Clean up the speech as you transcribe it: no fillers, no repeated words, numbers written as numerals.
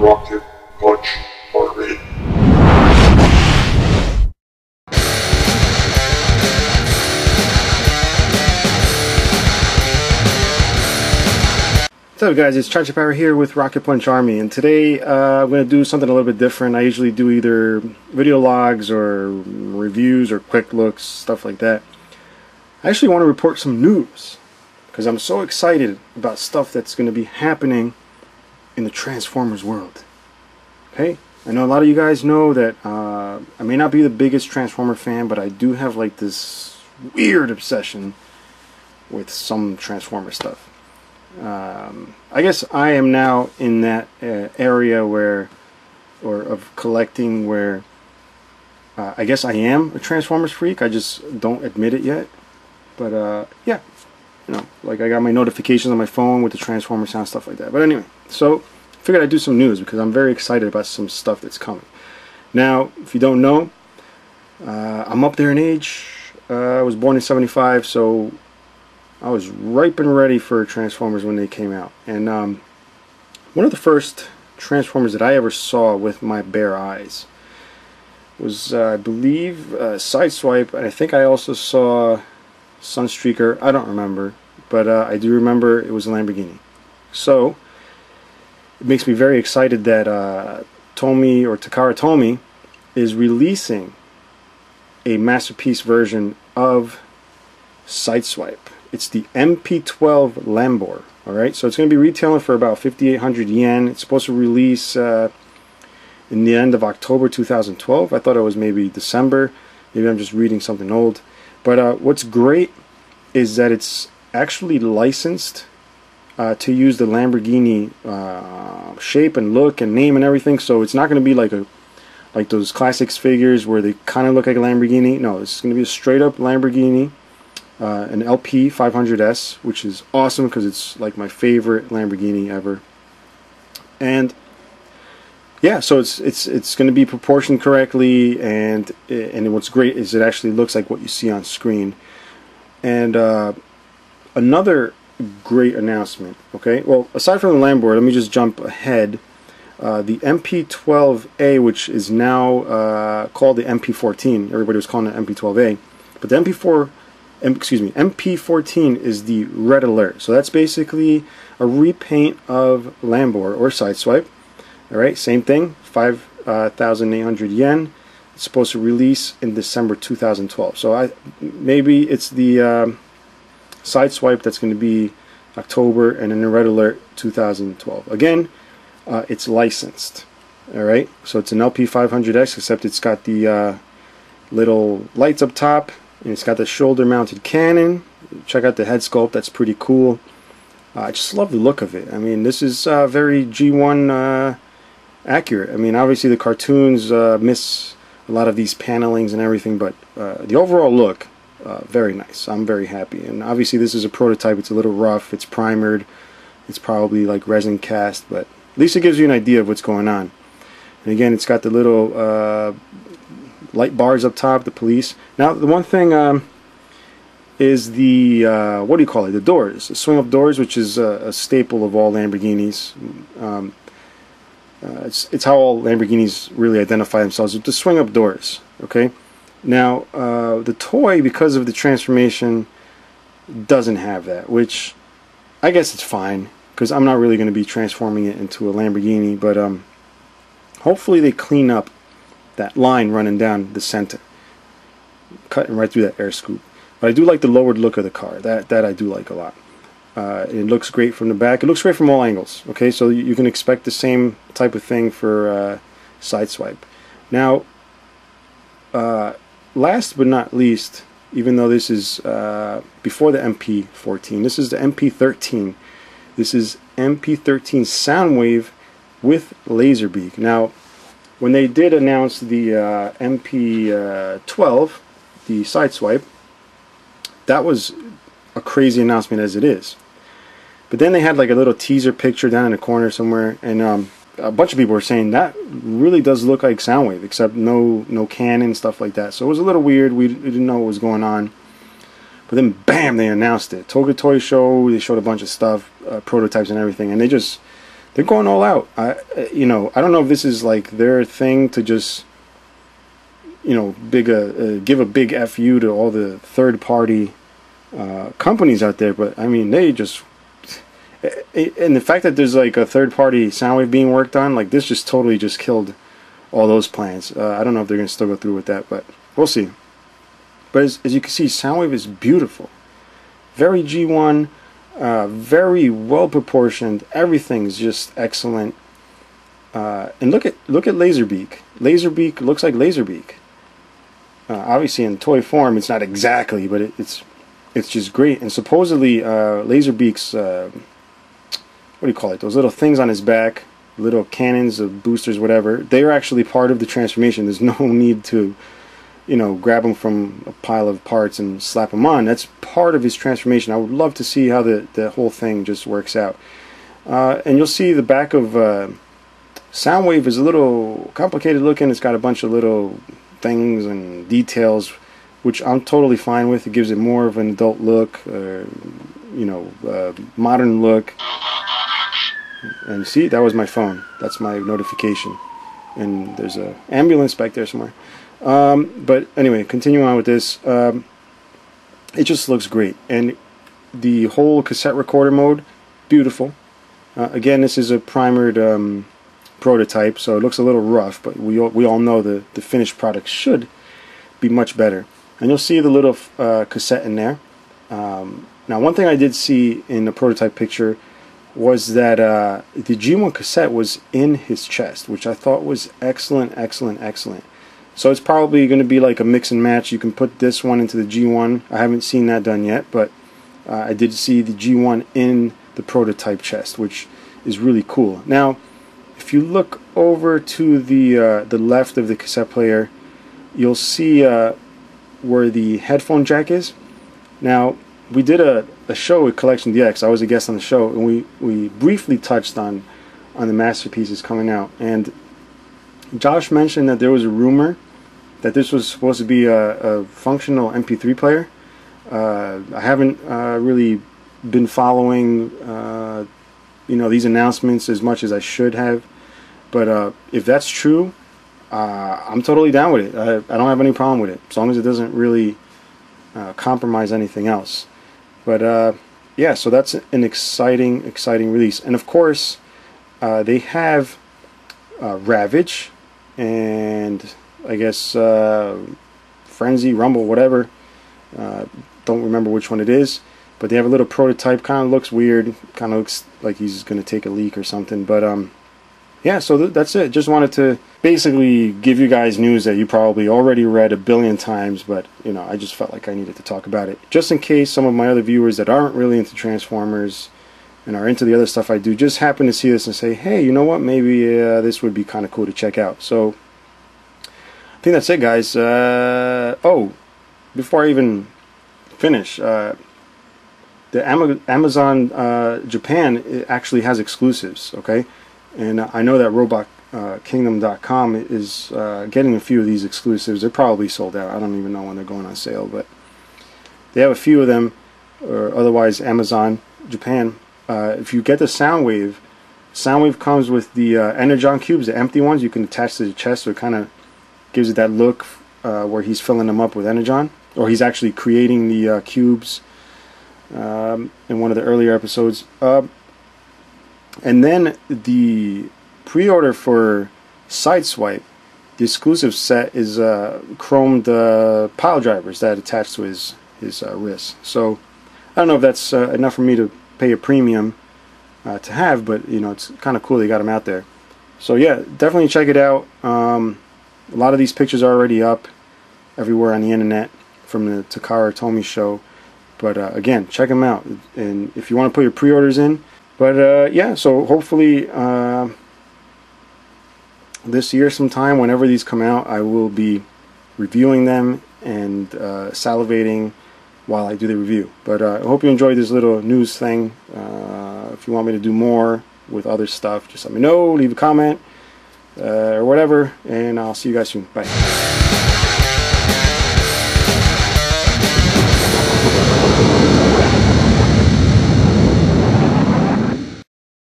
Rocket Punch Army. What's up guys, it's Takara here with Rocket Punch Army, and today I'm going to do something a little bit different. I usually do either video logs or reviews or quick looks, stuff like that. I actually want to report some news because I'm so excited about stuff that's going to be happening in the Transformers world. Okay, I know a lot of you guys know that I may not be the biggest Transformer fan, but I do have like this weird obsession with some Transformer stuff. I guess I am now in that area where, or of collecting where I guess I am a Transformers freak. I just don't admit it yet. But yeah, you know, like I got my notifications on my phone with the Transformer sound, stuff like that. But anyway, so I figured I'd do some news because I'm very excited about some stuff that's coming. Now, if you don't know, I'm up there in age. I was born in '75, so I was ripe and ready for Transformers when they came out. And one of the first Transformers that I ever saw with my bare eyes was, I believe, Sideswipe, and I think I also saw Sunstreaker. I don't remember, but I do remember it was a Lamborghini. So it makes me very excited that Tomy, or Takara Tomy, is releasing a masterpiece version of Sideswipe. It's the MP12 Lambor. Alright, so it's going to be retailing for about 5,800 yen. It's supposed to release in the end of October 2012. I thought it was maybe December. Maybe I'm just reading something old. But what's great is that it's actually licensed to use the Lamborghini shape and look and name and everything. So it's not going to be like those classics figures where they kind of look like a Lamborghini. No, it's going to be a straight up Lamborghini. An LP 500S, which is awesome because it's like my favorite Lamborghini ever. And yeah, so it's going to be proportioned correctly, and what's great is it actually looks like what you see on screen. And another great announcement. Okay, well, aside from the Lamborghini, let me just jump ahead. The MP12A, which is now called the MP14. Everybody was calling it MP12A, but the MP14 is the Red Alert. So that's basically a repaint of Lambor or Sideswipe. Alright, same thing, 5,800 yen. It's supposed to release in December 2012. So maybe it's the Sideswipe that's going to be October, and then the Red Alert 2012. Again, it's licensed. Alright, so it's an LP 500X, except it's got the little lights up top. And it's got the shoulder-mounted cannon. Check out the head sculpt; that's pretty cool. I just love the look of it. I mean, this is very G1 accurate. I mean, obviously the cartoons miss a lot of these panelings and everything, but the overall look, very nice. I'm very happy. And obviously this is a prototype. It's a little rough. It's primered. It's probably like resin cast, but at least it gives you an idea of what's going on. And again, it's got the little light bars up top, the police. Now, the one thing is the, what do you call it, the doors, the swing-up doors, which is a staple of all Lamborghinis. It's how all Lamborghinis really identify themselves, with the swing-up doors, okay? Now, the toy, because of the transformation, doesn't have that, which I guess it's fine, because I'm not really going to be transforming it into a Lamborghini, but hopefully they clean up that line running down the center, cutting right through that air scoop. But I do like the lowered look of the car. That I do like a lot. It looks great from the back. It looks great from all angles. Okay, so you can expect the same type of thing for Sideswipe. Now, last but not least, even though this is before the MP14, this is the MP13. This is MP13 Soundwave with Laserbeak. Now, when they did announce the MP12, the Sideswipe, that was a crazy announcement as it is. But then they had like a little teaser picture down in the corner somewhere, and a bunch of people were saying that really does look like Soundwave, except no cannon, stuff like that. So it was a little weird. We didn't know what was going on. But then, bam, they announced it. Toga Toy Show, they showed a bunch of stuff, prototypes and everything, and they they're going all out. I don't know if this is like their thing to just, give a big FU to all the third-party companies out there. But I mean, they just, and the fact that there's like a third-party Soundwave being worked on, like this just totally just killed all those plans. I don't know if they're going to still go through with that, but we'll see. But as you can see, Soundwave is beautiful. Very G1, very well proportioned. Everything's just excellent. And look at Laserbeak. Laserbeak looks like Laserbeak. Obviously in toy form, it's not exactly, but it's just great. And supposedly Laserbeak's what do you call it? Those little things on his back, little cannons of boosters, whatever. They are actually part of the transformation. There's no need to, grab them from a pile of parts and slap them on. That's part of his transformation. I would love to see how the whole thing just works out. And you'll see the back of Soundwave is a little complicated looking. It's got a bunch of little things and details, which I'm totally fine with. It gives it more of an adult look, modern look. And see, that was my phone. That's my notification. And there's an ambulance back there somewhere. But anyway, continuing on with this, it just looks great. And the whole cassette recorder mode, beautiful. Again, this is a primered prototype, so it looks a little rough, but we all know the finished product should be much better. And you'll see the little cassette in there. Now, one thing I did see in the prototype picture was that the G1 cassette was in his chest, which I thought was excellent, excellent, excellent. So it's probably going to be like a mix and match. You can put this one into the G1. I haven't seen that done yet, but I did see the G1 in the prototype chest, which is really cool. Now, if you look over to the left of the cassette player, you'll see where the headphone jack is. Now, we did a show with Collection DX. I was a guest on the show, and we briefly touched on the masterpieces coming out. And Josh mentioned that there was a rumor that this was supposed to be a functional MP3 player. I haven't really been following these announcements as much as I should have, but if that's true, I'm totally down with it. I don't have any problem with it, as long as it doesn't really compromise anything else. But yeah, so that's an exciting release. And of course, they have Ravage and I guess Frenzy, Rumble, whatever. Don't remember which one it is, but they have a little prototype. Kind of looks weird. Kind of looks like he's going to take a leak or something. But yeah, so that's it. Just wanted to basically give you guys news that you probably already read a billion times, but I just felt like I needed to talk about it, just in case some of my other viewers that aren't really into Transformers and are into the other stuff I do just happen to see this and say, hey, you know what, maybe this would be kind of cool to check out. So I think that's it, guys. Oh, before I even finish, the Amazon Japan actually has exclusives, okay? And I know that RobotKingdom.com is getting a few of these exclusives. They're probably sold out. I don't even know when they're going on sale, but they have a few of them, or otherwise Amazon Japan. If you get the Soundwave comes with the Energon cubes, the empty ones you can attach to the chest, so it kind of gives it that look where he's filling them up with Energon, or he's actually creating the cubes in one of the earlier episodes. And then the pre-order for Sideswipe, the exclusive set, is chromed pile drivers that attach to his wrist. So I don't know if that's enough for me to pay a premium to have, but it's kind of cool they got them out there. So yeah, definitely check it out. A lot of these pictures are already up everywhere on the internet from the Takara Tomy show. But again, check them out, and if you want to put your pre-orders in. But yeah, so hopefully this year sometime, whenever these come out, I will be reviewing them and salivating while I do the review. But I hope you enjoyed this little news thing. If you want me to do more with other stuff, just let me know, leave a comment or whatever, and I'll see you guys soon. Bye.